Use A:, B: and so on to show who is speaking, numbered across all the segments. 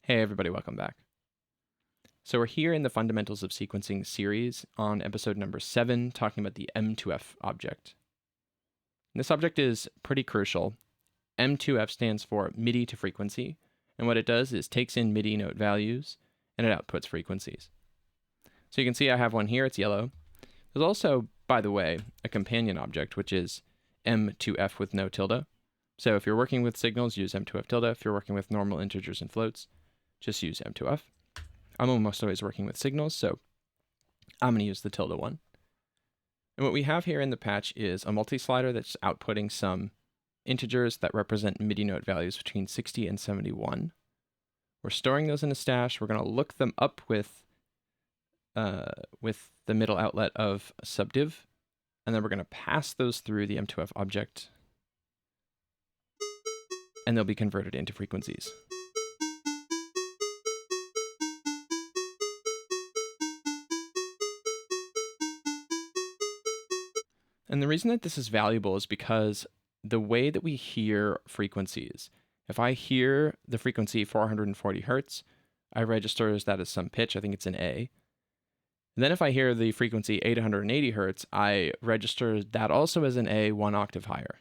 A: Hey everybody, welcome back. So we're here in the Fundamentals of Sequencing series on episode number 7, talking about the mtof object. This object is pretty crucial. mtof stands for MIDI to frequency, and what it does is takes in MIDI note values and it outputs frequencies. So you can see I have one here, it's yellow. There's also, by the way, a companion object, which is mtof with no tilde. So if you're working with signals, use mtof tilde. If you're working with normal integers and floats, just use mtof. I'm almost always working with signals, so I'm going to use the tilde one. And what we have here in the patch is a multi-slider that's outputting some integers that represent MIDI note values between 60 and 71. We're storing those in a stash. We're going to look them up with the middle outlet of subdiv, and then we're going to pass those through the mtof object, and they'll be converted into frequencies. And the reason that this is valuable is because the way that we hear frequencies, if I hear the frequency 440 hertz, I register that as some pitch. I think it's an A. And then if I hear the frequency 880 hertz, I register that also as an A 1 octave higher.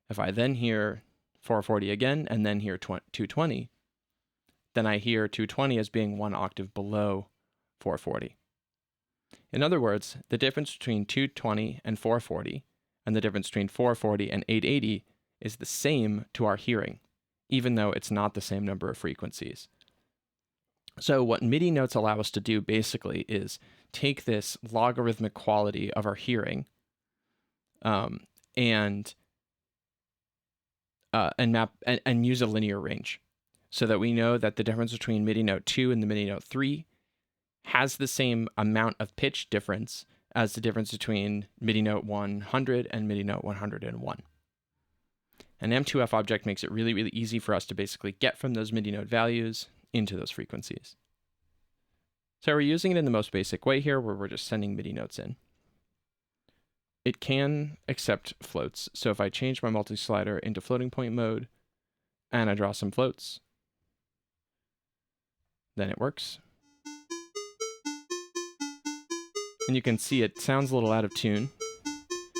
A: If I then hear 440 again and then hear 220, then I hear 220 as being 1 octave below 440. In other words, the difference between 220 and 440 and the difference between 440 and 880 is the same to our hearing, even though it's not the same number of frequencies. So what MIDI notes allow us to do basically is take this logarithmic quality of our hearing and use a linear range so that we know that the difference between MIDI note 2 and the MIDI note 3 has the same amount of pitch difference as the difference between MIDI note 100 and MIDI note 101. An mtof object makes it really, really easy for us to basically get from those MIDI note values into those frequencies. So we're using it in the most basic way here, where we're just sending MIDI notes in. It can accept floats. So if I change my multi-slider into floating point mode and I draw some floats, then it works. And you can see it sounds a little out of tune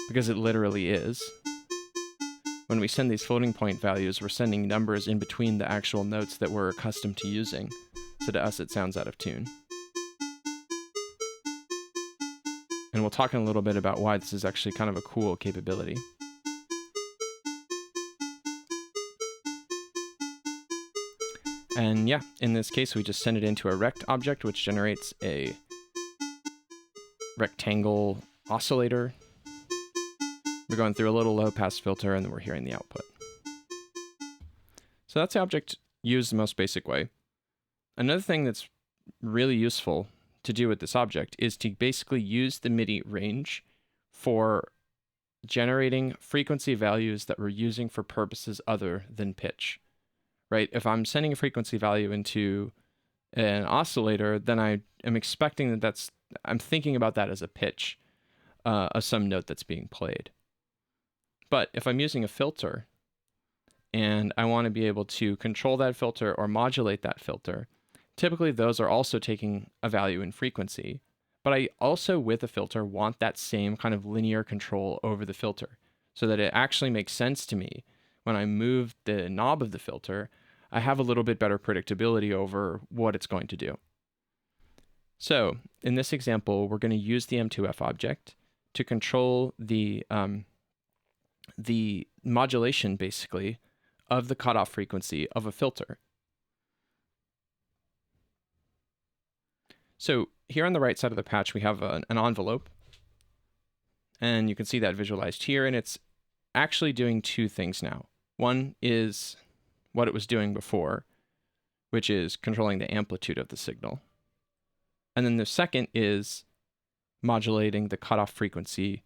A: because it literally is. When we send these floating point values, we're sending numbers in between the actual notes that we're accustomed to using. So to us, it sounds out of tune. And we'll talk in a little bit about why this is actually kind of a cool capability. And yeah, in this case, we just send it into a rect object, which generates a rectangle oscillator. We're going through a little low pass filter and then we're hearing the output. So that's the object used the most basic way. Another thing that's really useful to do with this object is to basically use the MIDI range for generating frequency values that we're using for purposes other than pitch, right? If I'm sending a frequency value into an oscillator, then I am expecting that I'm thinking about that as a pitch of some note that's being played. But if I'm using a filter and I want to be able to control that filter or modulate that filter, typically those are also taking a value in frequency. But I also, with a filter, want that same kind of linear control over the filter so that it actually makes sense to me. When I move the knob of the filter, I have a little bit better predictability over what it's going to do. So in this example, we're going to use the mtof object to control the modulation, basically, of the cutoff frequency of a filter. So here on the right side of the patch, we have an envelope. And you can see that visualized here, and it's actually doing two things now. One is what it was doing before, which is controlling the amplitude of the signal. And then the second is modulating the cutoff frequency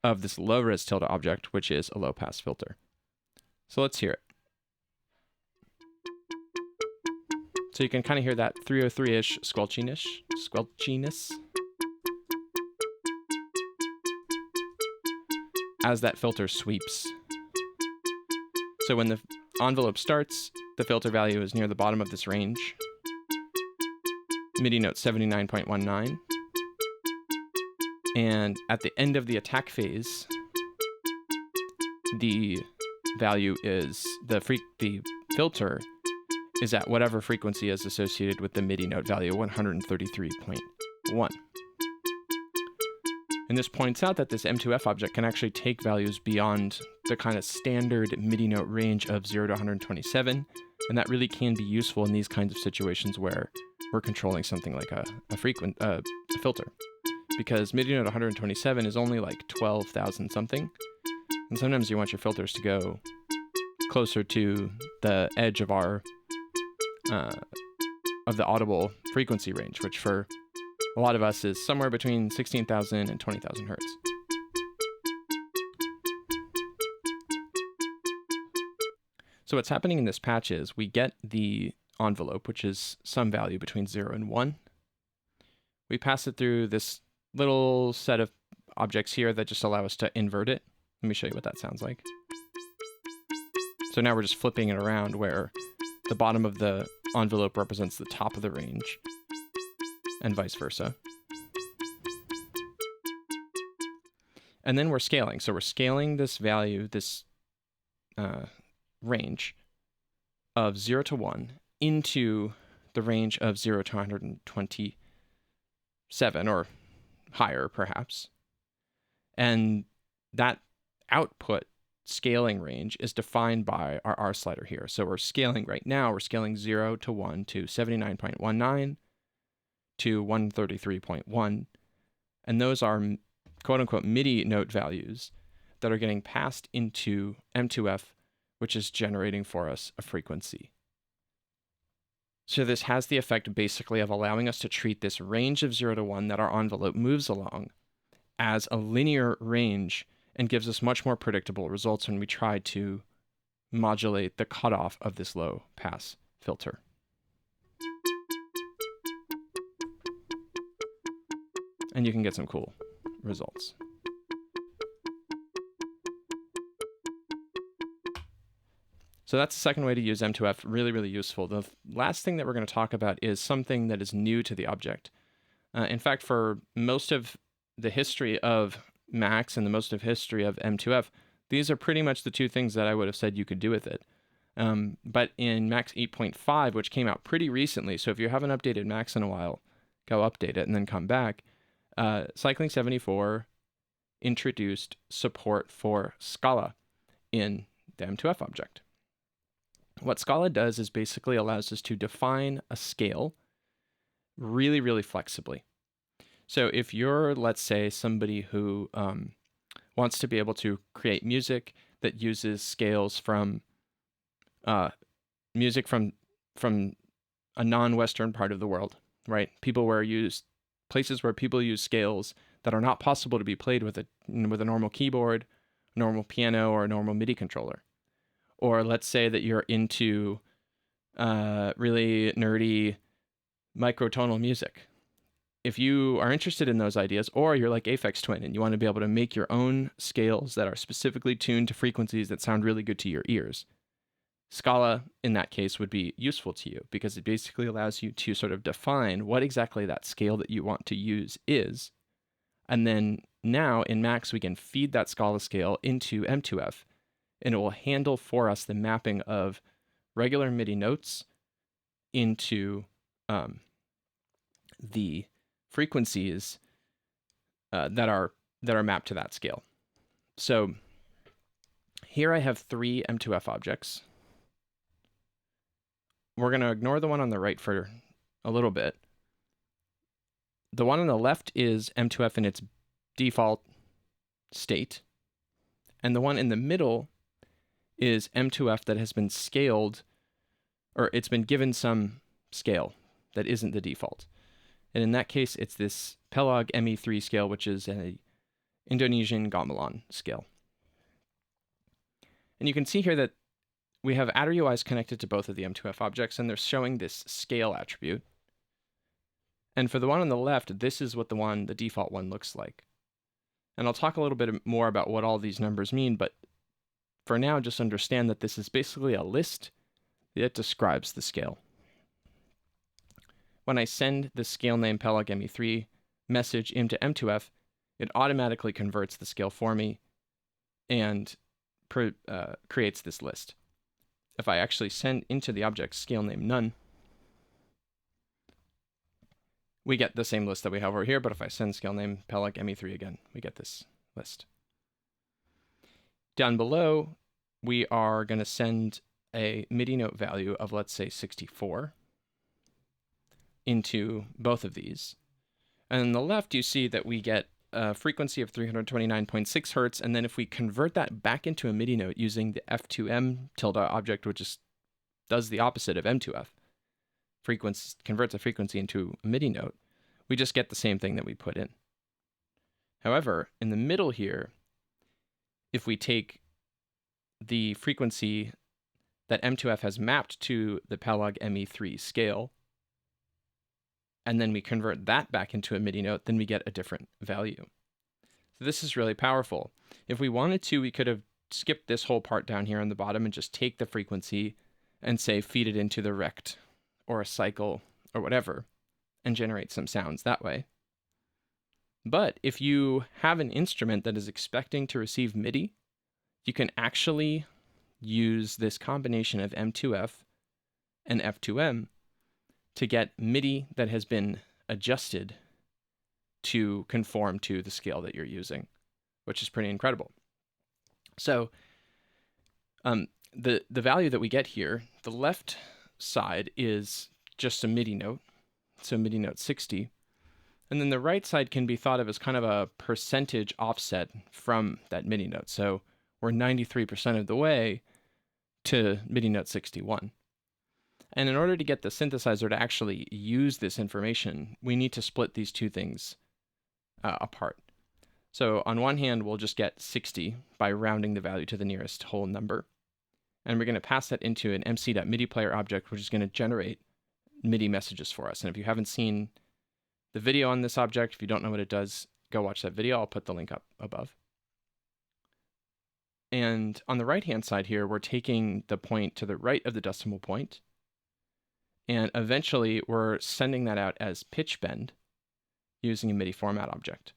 A: of this low-res tilde object, which is a low-pass filter. So let's hear it. So you can kind of hear that 303-ish squelchiness as that filter sweeps. So when the envelope starts, the filter value is near the bottom of this range. MIDI note 79.19. And at the end of the attack phase, the value is the filter is at whatever frequency is associated with the MIDI note value 133.1. And this points out that this M2F object can actually take values beyond the kind of standard MIDI note range of 0 to 127, and that really can be useful in these kinds of situations where we're controlling something like a filter. Because MIDI note 127 is only like 12,000 something, and sometimes you want your filters to go closer to the edge of the audible frequency range, which for a lot of us is somewhere between 16,000 and 20,000 hertz. So what's happening in this patch is we get the envelope, which is some value between 0 and 1. We pass it through this little set of objects here that just allow us to invert it. Let me show you what that sounds like. So now we're just flipping it around where the bottom of the envelope represents the top of the range and vice versa. And then we're scaling. So we're scaling this value, this range of 0 to 1 into the range of 0 to 127 or higher perhaps. And that output scaling range is defined by our R slider here. So we're scaling right now, we're scaling 0 to 1 to 79.19 to 133.1. And those are quote unquote MIDI note values that are getting passed into M2F, which is generating for us a frequency. So this has the effect basically of allowing us to treat this range of 0 to 1 that our envelope moves along as a linear range and gives us much more predictable results when we try to modulate the cutoff of this low pass filter. And you can get some cool results. So that's the second way to use M2F, really, really useful. The last thing that we're going to talk about is something that is new to the object. In fact, for most of the history of Max and the most of history of M2F, these are pretty much the two things that I would have said you could do with it. But in Max 8.5, which came out pretty recently, so if you haven't updated Max in a while, go update it and then come back. Cycling 74 introduced support for Scala in the M2F object. What Scala does is basically allows us to define a scale really, really flexibly. So if you're, let's say, somebody who wants to be able to create music that uses scales from music from a non-Western part of the world, right? Places where people use scales that are not possible to be played with a normal keyboard, normal piano, or a normal MIDI controller. Or let's say that you're into really nerdy microtonal music. If you are interested in those ideas, or you're like Aphex Twin and you want to be able to make your own scales that are specifically tuned to frequencies that sound really good to your ears, Scala, in that case, would be useful to you because it basically allows you to sort of define what exactly that scale that you want to use is. And then now in Max, we can feed that Scala scale into M2F, and it will handle for us the mapping of regular MIDI notes into the frequencies that are mapped to that scale. So here I have 3 M2F objects. We're going to ignore the one on the right for a little bit. The one on the left is M2F in its default state, and the one in the middle is M2F that has been scaled, or it's been given some scale that isn't the default. And in that case, it's this Pelog ME3 scale, which is an Indonesian gamelan scale. And you can see here that we have adder UIs connected to both of the M2F objects, and they're showing this scale attribute. And for the one on the left, this is what the default one looks like. And I'll talk a little bit more about what all these numbers mean, but for now, just understand that this is basically a list it describes the scale. When I send the scale name Pelag ME3 message into mtof, it automatically converts the scale for me and creates this list. If I actually send into the object scale name none, we get the same list that we have over here, but if I send scale name Pelag ME3 again, we get this list. Down below, we are going to send a MIDI note value of, let's say, 64 into both of these. And on the left, you see that we get a frequency of 329.6 hertz. And then if we convert that back into a MIDI note using the f2m tilde object, which does the opposite of mtof, converts a frequency into a MIDI note, we just get the same thing that we put in. However, in the middle here, if we take the frequency that mtof has mapped to the Pelag ME3 scale, and then we convert that back into a MIDI note, then we get a different value. So this is really powerful. If we wanted to, we could have skipped this whole part down here on the bottom and just take the frequency and say feed it into the rect or a cycle or whatever and generate some sounds that way. But if you have an instrument that is expecting to receive MIDI, you can actually use this combination of mtof and f2m to get MIDI that has been adjusted to conform to the scale that you're using, which is pretty incredible. So the value that we get here, the left side is just a MIDI note, so MIDI note 60. And then the right side can be thought of as kind of a percentage offset from that MIDI note. So we're 93% of the way to MIDI note 61. And in order to get the synthesizer to actually use this information, we need to split these two things apart. So on one hand, we'll just get 60 by rounding the value to the nearest whole number. And we're going to pass that into an mc.midi player object, which is going to generate MIDI messages for us. And if you haven't seen the video on this object, if you don't know what it does, go watch that video. I'll put the link up above. And on the right-hand side here, we're taking the point to the right of the decimal point. And eventually, we're sending that out as pitch bend using a MIDI format object.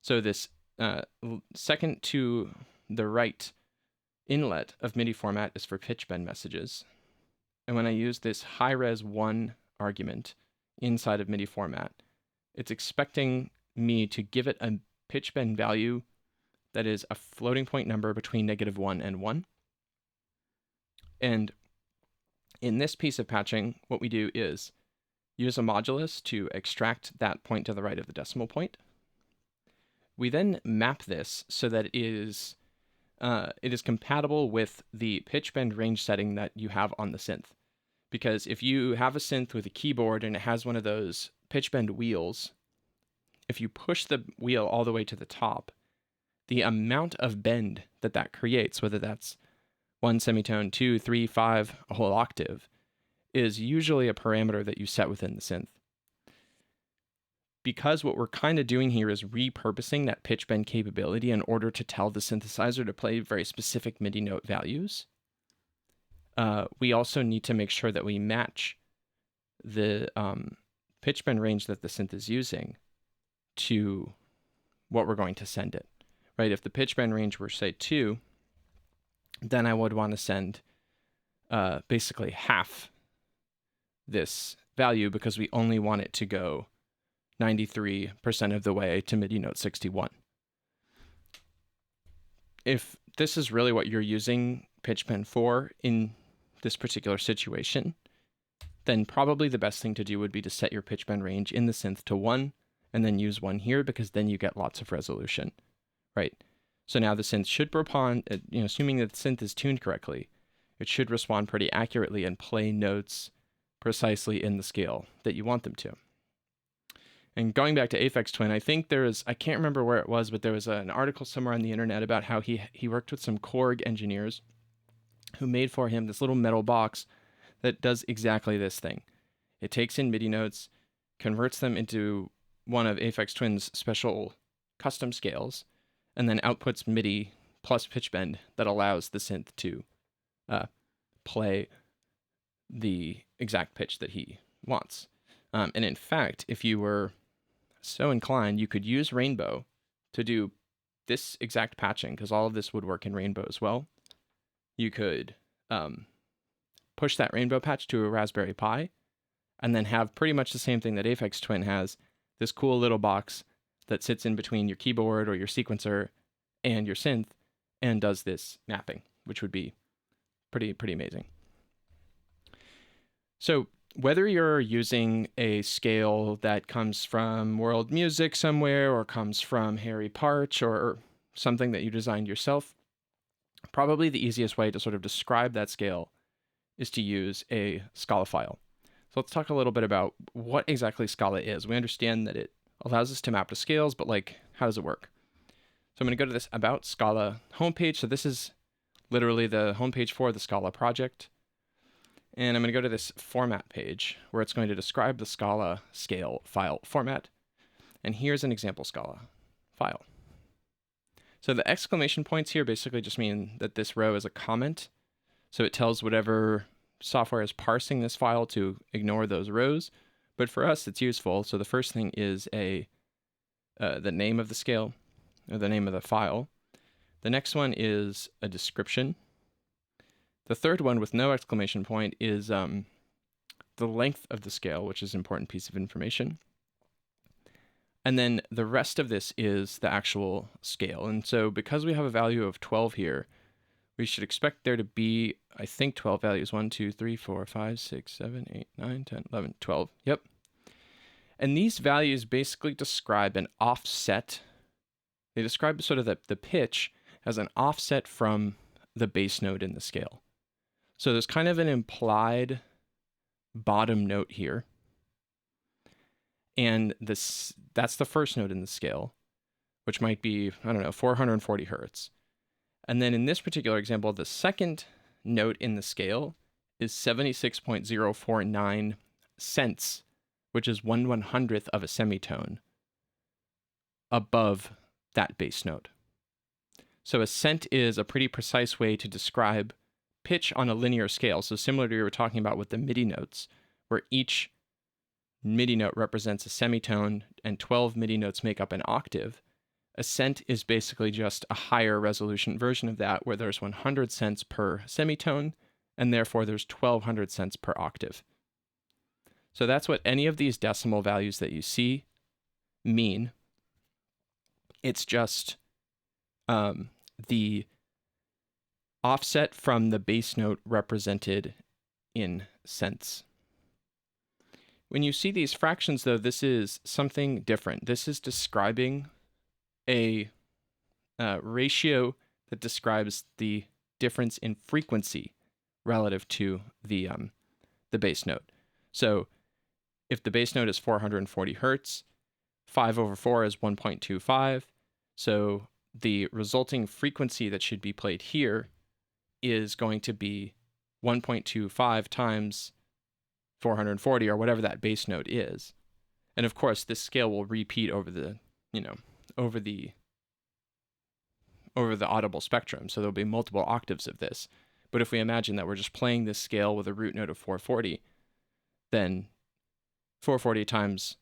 A: So this second to the right inlet of MIDI format is for pitch bend messages. And when I use this high-res 1 argument inside of MIDI format, it's expecting me to give it a pitch bend value that is a floating point number between -1 and 1. And in this piece of patching, what we do is use a modulus to extract that point to the right of the decimal point. We then map this so that it is compatible with the pitch bend range setting that you have on the synth. Because if you have a synth with a keyboard and it has one of those pitch bend wheels, if you push the wheel all the way to the top, the amount of bend that creates, whether that's 1 semitone, 2, 3, 5, a whole octave, is usually a parameter that you set within the synth. Because what we're kind of doing here is repurposing that pitch bend capability in order to tell the synthesizer to play very specific MIDI note values, we also need to make sure that we match the pitch bend range that the synth is using to what we're going to send it. Right? If the pitch bend range were, say, 2, then I would want to send basically half this value because we only want it to go 93% of the way to MIDI note 61. If this is really what you're using pitch bend for in this particular situation, then probably the best thing to do would be to set your pitch bend range in the synth to 1 and then use 1 here, because then you get lots of resolution, right? So now the synth should respond, assuming that the synth is tuned correctly, it should respond pretty accurately and play notes precisely in the scale that you want them to. And going back to Aphex Twin, I think I can't remember where it was, but there was an article somewhere on the internet about how he worked with some Korg engineers who made for him this little metal box that does exactly this thing. It takes in MIDI notes, converts them into one of Aphex Twin's special custom scales, and then outputs MIDI plus pitch bend that allows the synth to play the exact pitch that he wants. And in fact, if you were so inclined, you could use Rainbow to do this exact patching, because all of this would work in Rainbow as well. You could push that Rainbow patch to a Raspberry Pi, and then have pretty much the same thing that Aphex Twin has, this cool little box that sits in between your keyboard or your sequencer and your synth and does this mapping, which would be pretty amazing. So whether you're using a scale that comes from world music somewhere or comes from Harry Parch or something that you designed yourself, probably the easiest way to sort of describe that scale is to use a Scala file. So let's talk a little bit about what exactly Scala is. We understand that it allows us to map to scales, but like, how does it work? So I'm going to go to this About Scala homepage. So this is literally the homepage for the Scala project. And I'm going to go to this format page where it's going to describe the Scala scale file format. And here's an example Scala file. So the exclamation points here basically just mean that this row is a comment. So it tells whatever software is parsing this file to ignore those rows. But for us, it's useful. So the first thing is the name of the scale, or the name of the file. The next one is a description. The third one with no exclamation point is the length of the scale, which is an important piece of information. And then the rest of this is the actual scale. And so because we have a value of 12 here, we should expect there to be, I think, 12 values. 1, 2, 3, 4, 5, 6, 7, 8, 9, 10, 11, 12. Yep. And these values basically describe an offset. They describe sort of the pitch as an offset from the bass note in the scale. So there's kind of an implied bottom note here. And that's the first note in the scale, which might be, I don't know, 440 hertz. And then in this particular example, the second note in the scale is 76.049 cents, which is 1/100th of a semitone above that bass note. So a cent is a pretty precise way to describe pitch on a linear scale. So similar to what we were talking about with the MIDI notes, where each MIDI note represents a semitone and 12 MIDI notes make up an octave. A cent is basically just a higher resolution version of that, where there's 100 cents per semitone, and therefore there's 1200 cents per octave. So that's what any of these decimal values that you see mean. It's just the offset from the bass note represented in cents. When you see these fractions, though, this is something different. This is describing a ratio that describes the difference in frequency relative to the bass note. So if the bass note is 440 hertz, 5 over 4 is 1.25. So the resulting frequency that should be played here is going to be 1.25 times 440, or whatever that bass note is. And of course, this scale will repeat over the, over the audible spectrum. So there'll be multiple octaves of this. But if we imagine that we're just playing this scale with a root note of 440, then 440 times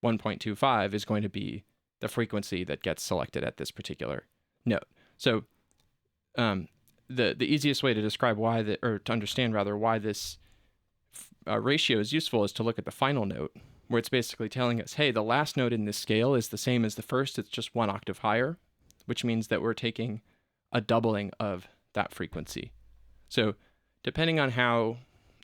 A: 1.25 is going to be the frequency that gets selected at this particular note. So the easiest way to describe why or to understand rather why this ratio is useful is to look at the final note, where it's basically telling us, hey, the last note in this scale is the same as the first, it's just 1 octave higher, which means that we're taking a doubling of that frequency. So depending on how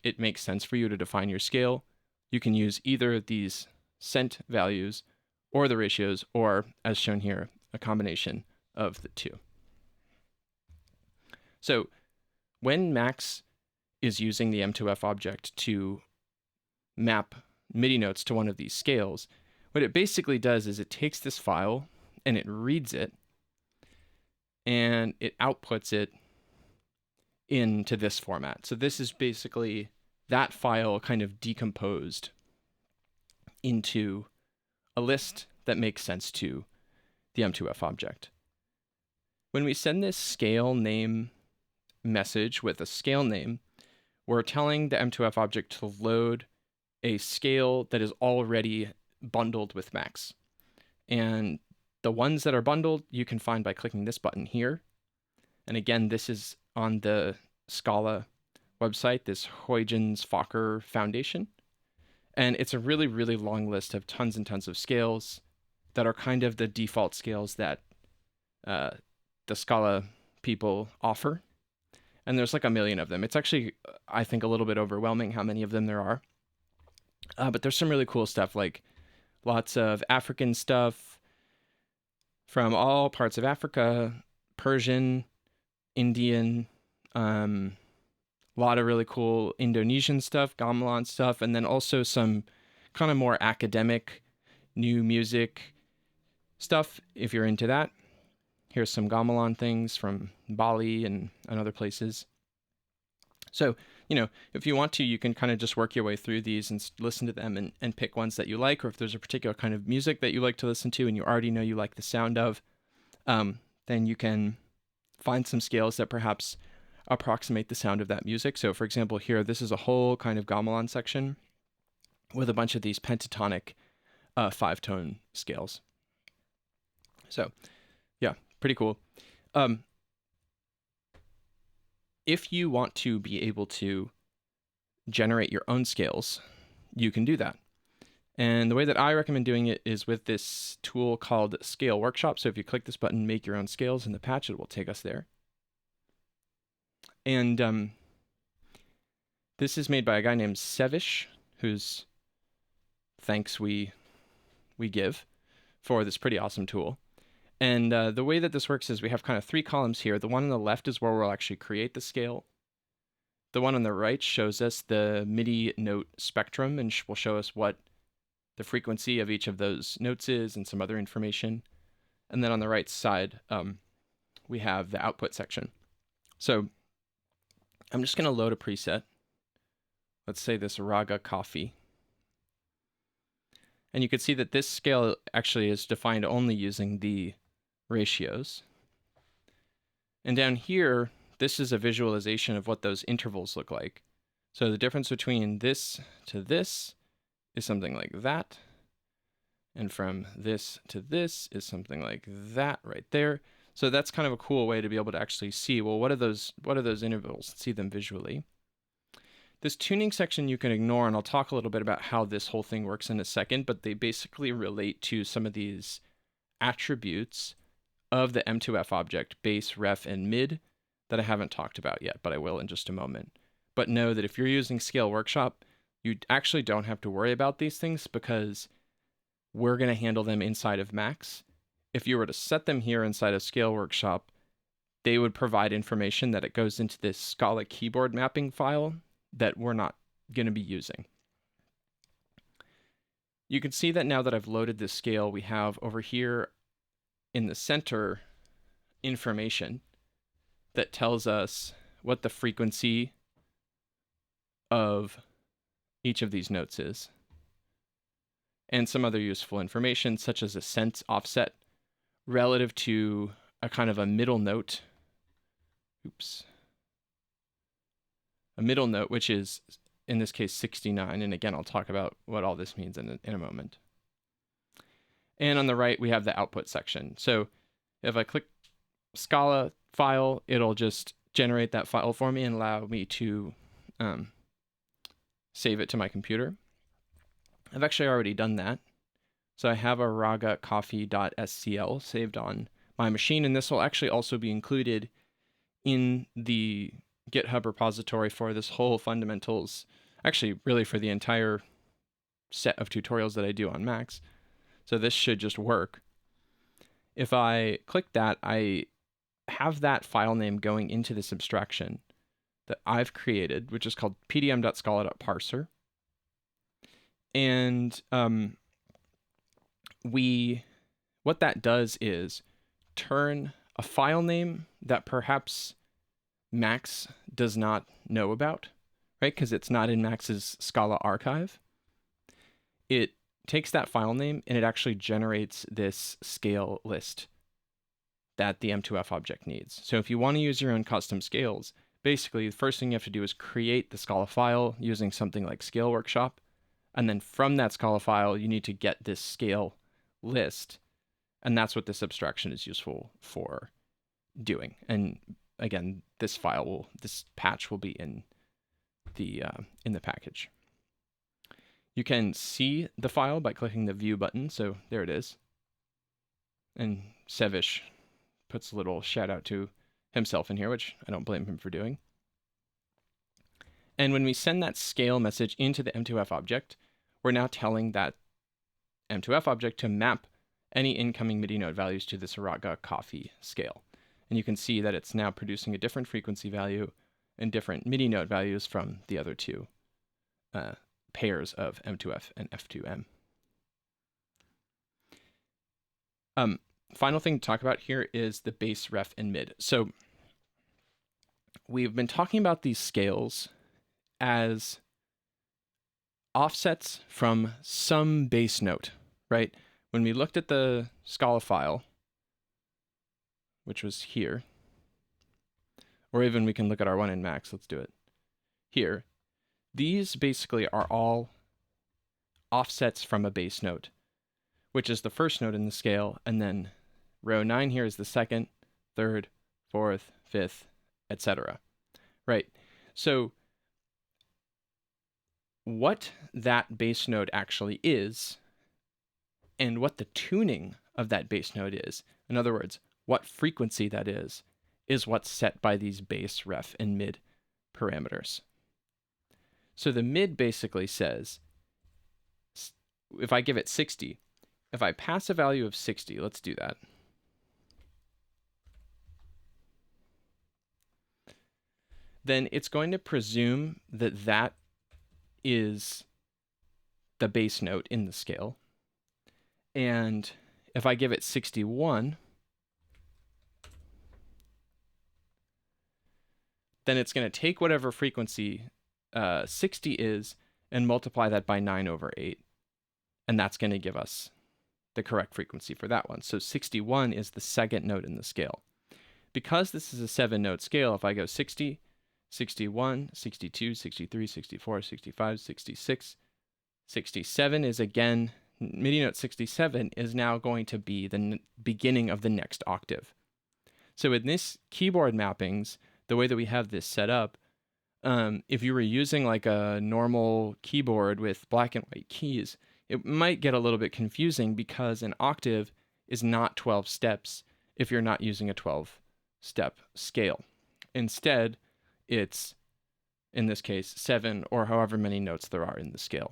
A: it makes sense for you to define your scale, you can use either of these cent values or the ratios, or, as shown here, a combination of the two. So when Max is using the mtof object to map MIDI notes to one of these scales, what it basically does is it takes this file and it reads it and it outputs it into this format. So this is basically that file kind of decomposed into a list that makes sense to the mtof object. When we send this scale name message with a scale name, we're telling the mtof object to load a scale that is already bundled with Max. And the ones that are bundled you can find by clicking this button here. And again, this is on the Scala website, this Huygens Fokker Foundation. And it's a really, really long list of tons and tons of scales that are kind of the default scales that the Scala people offer. And there's like a million of them. It's actually, I think, a little bit overwhelming how many of them there are. But there's some really cool stuff, like lots of African stuff from all parts of Africa, Persian, Indian, a lot of really cool Indonesian stuff, gamelan stuff, and then also some kind of more academic new music stuff if you're into that. Here's some gamelan things from Bali and other places. So, if you want to, you can kind of just work your way through these and listen to them and pick ones that you like, or if there's a particular kind of music that you like to listen to and you already know you like the sound of, then you can find some scales that perhaps approximate the sound of that music. So for example, here, this is a whole kind of gamelan section with a bunch of these pentatonic 5-tone scales. So yeah, pretty cool. If you want to be able to generate your own scales, you can do that. And the way that I recommend doing it is with this tool called Scale Workshop. So if you click this button, make your own scales in the patch, it will take us there. And this is made by a guy named Sevish, whose thanks we give for this pretty awesome tool. And the way that this works is we have kind of 3 columns here. The one on the left is where we'll actually create the scale. The one on the right shows us the MIDI note spectrum and will show us what the frequency of each of those notes is and some other information. And then on the right side, we have the output section. So I'm just going to load a preset. Let's say this Raga Coffee. And you can see that this scale actually is defined only using the ratios. And down here, this is a visualization of what those intervals look like. So the difference between this to this is something like that. And from this to this is something like that right there. So that's kind of a cool way to be able to actually see, well, what are those intervals? See them visually. This tuning section you can ignore, and I'll talk a little bit about how this whole thing works in a second, but they basically relate to some of these attributes of the mtof object, bass, ref, and mid, that I haven't talked about yet, but I will in just a moment. But know that if you're using Scale Workshop, you actually don't have to worry about these things because we're going to handle them inside of Max. If you were to set them here inside of Scale Workshop, they would provide information that it goes into this Scala keyboard mapping file that we're not going to be using. You can see that now that I've loaded this scale, we have over here in the center information that tells us what the frequency of each of these notes is, and some other useful information such as a sense offset relative to a kind of a middle note. A middle note, which is in this case 69, and again I'll talk about what all this means in a moment. And on the right we have the output section. So if I click Scala file, it'll just generate that file for me and allow me to save it to my computer. I've actually already done that. So I have a ragacoffee.scl saved on my machine, and this will actually also be included in the GitHub repository for this whole fundamentals, actually really for the entire set of tutorials that I do on Max. So this should just work. If I click that, I have that file name going into this abstraction that I've created, which is called pdm.scala.parser. And what that does is turn a file name that perhaps Max does not know about, right? Because it's not in Max's Scala archive. It takes that file name and it actually generates this scale list that the mtof object needs. So if you want to use your own custom scales, basically the first thing you have to do is create the Scala file using something like Scale Workshop. And then from that Scala file, you need to get this scale list. And that's what this abstraction is useful for doing. And again, this patch will be in the package. You can see the file by clicking the View button. So there it is. And Sevish puts a little shout out to himself in here, which I don't blame him for doing. And when we send that scale message into the mtof object, we're now telling that mtof object to map any incoming MIDI note values to this Raga coffee scale. And you can see that it's now producing a different frequency value and different MIDI note values from the other two pairs of mtof and f2m. Final thing to talk about here is the bass, ref, and mid. So we've been talking about these scales as offsets from some bass note, right? When we looked at the Scala file, which was here, or even we can look at our one in Max, let's do it here. These basically are all offsets from a bass note, which is the first note in the scale, and then row 9 here is the second, third, fourth, fifth, etc. Right? So what that bass note actually is, and what the tuning of that bass note is, in other words, what frequency that is what's set by these bass, ref, and mid parameters. So the mid basically says, if I give it 60, if I pass a value of 60, let's do that. Then it's going to presume that that is the bass note in the scale. And if I give it 61, then it's going to take whatever frequency 60 is and multiply that by 9/8. And that's going to give us the correct frequency for that one. So 61 is the second note in the scale. Because this is a 7-note scale, if I go 60, 61, 62, 63, 64, 65, 66, 67 is again, MIDI note 67 is now going to be the beginning of the next octave. So in this keyboard mappings, the way that we have this set up, if you were using like a normal keyboard with black and white keys, it might get a little bit confusing because an octave is not 12 steps if you're not using a 12-step scale. Instead, it's, in this case, 7 or however many notes there are in the scale.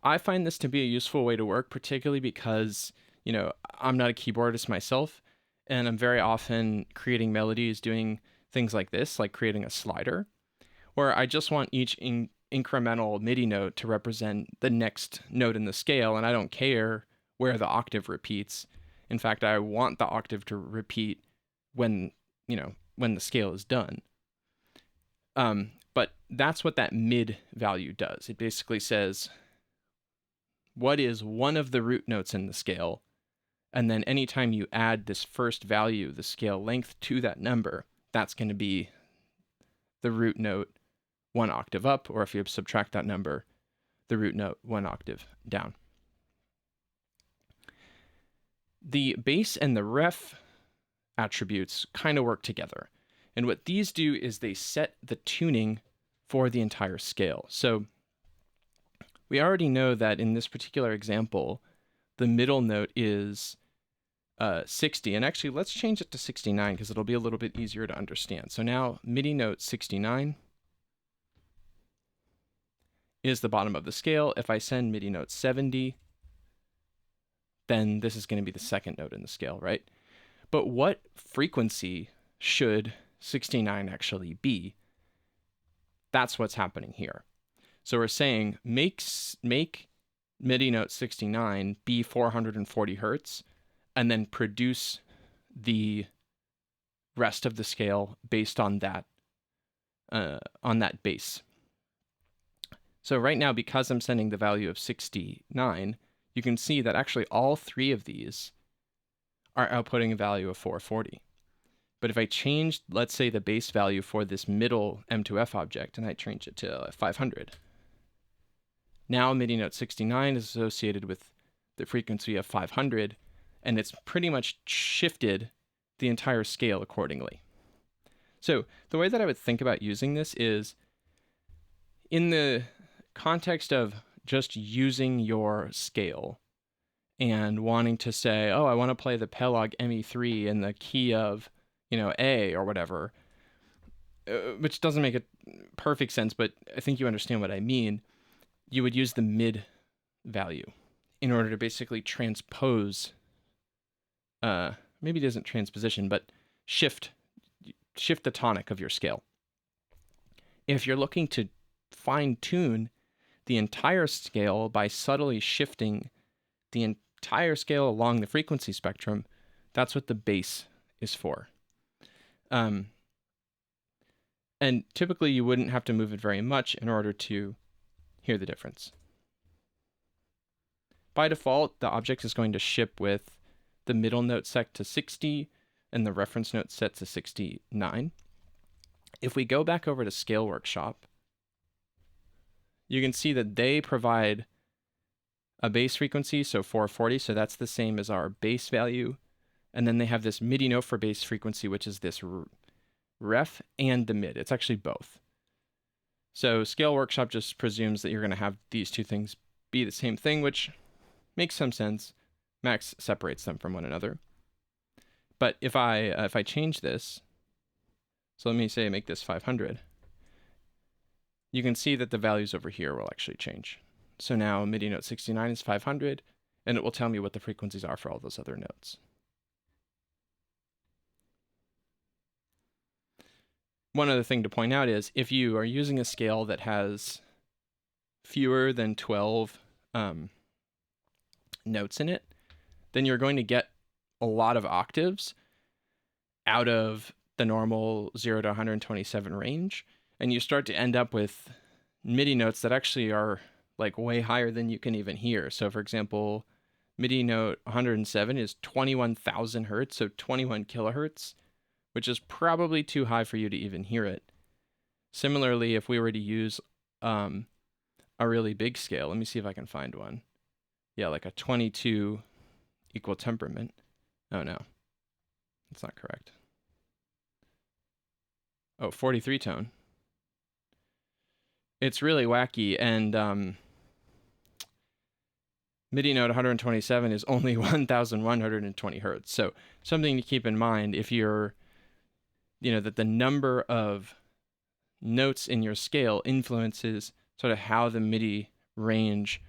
A: I find this to be a useful way to work, particularly because, you know, I'm not a keyboardist myself, and I'm very often creating melodies, doing things like this, like creating a slider, where I just want each incremental MIDI note to represent the next note in the scale, and I don't care where the octave repeats. In fact, I want the octave to repeat when, you know, when the scale is done. But that's what that mid value does. It basically says what is one of the root notes in the scale, and then anytime you add this first value, the scale length, to that number, that's going to be the root note 1 octave up, or if you subtract that number, the root note 1 octave down. The bass and the ref attributes kind of work together. And what these do is they set the tuning for the entire scale. So we already know that in this particular example, the middle note is 60. And actually, let's change it to 69 because it'll be a little bit easier to understand. So now MIDI note 69 is the bottom of the scale. If I send MIDI note 70, then this is going to be the second note in the scale, right? But what frequency should 69 actually be? That's what's happening here. So we're saying make MIDI note 69 be 440 hertz, and then produce the rest of the scale based on that bass. So right now, because I'm sending the value of 69, you can see that actually all three of these are outputting a value of 440. But if I changed, let's say, the base value for this middle mtof object, and I change it to 500, now MIDI note 69 is associated with the frequency of 500, and it's pretty much shifted the entire scale accordingly. So the way that I would think about using this is in the context of just using your scale and wanting to say, oh, I want to play the Pelog ME3 in the key of, A or whatever, which doesn't make perfect sense, but I think you understand what I mean. You would use the mid value in order to basically transpose, maybe it isn't transposition, but shift the tonic of your scale. If you're looking to fine tune the entire scale by subtly shifting the entire scale along the frequency spectrum, that's what the bass is for. And typically you wouldn't have to move it very much in order to hear the difference. By default, the object is going to ship with the middle note set to 60 and the reference note set to 69. If we go back over to Scale Workshop, you can see that they provide a base frequency, so 440, so that's the same as our base value. And then they have this MIDI note for base frequency, which is this ref and the mid. It's actually both. So Scale Workshop just presumes that you're going to have these two things be the same thing, which makes some sense. Max separates them from one another. But if I change this, so let me say make this 500, you can see that the values over here will actually change. So now MIDI note 69 is 500, and it will tell me what the frequencies are for all those other notes. One other thing to point out is if you are using a scale that has fewer than 12 notes in it, then you're going to get a lot of octaves out of the normal 0 to 127 range, and you start to end up with MIDI notes that actually are like way higher than you can even hear. So for example, MIDI note 107 is 21,000 hertz, so 21 kilohertz, which is probably too high for you to even hear it. Similarly, if we were to use a really big scale, let me see if I can find one. Yeah, like a 22 equal temperament. Oh no, that's not correct. Oh, 43 tone. It's really wacky, and MIDI note 127 is only 1,120 hertz. So something to keep in mind if you're, that the number of notes in your scale influences sort of how the MIDI range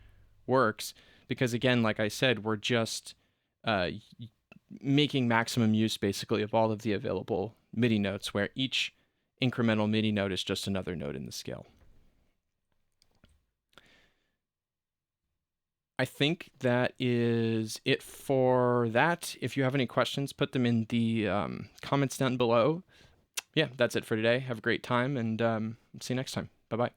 A: works. Because again, like I said, we're just making maximum use basically of all of the available MIDI notes, where each incremental MIDI note is just another note in the scale. I think that is it for that. If you have any questions, put them in the comments down below. Yeah, that's it for today. Have a great time, and see you next time. Bye-bye.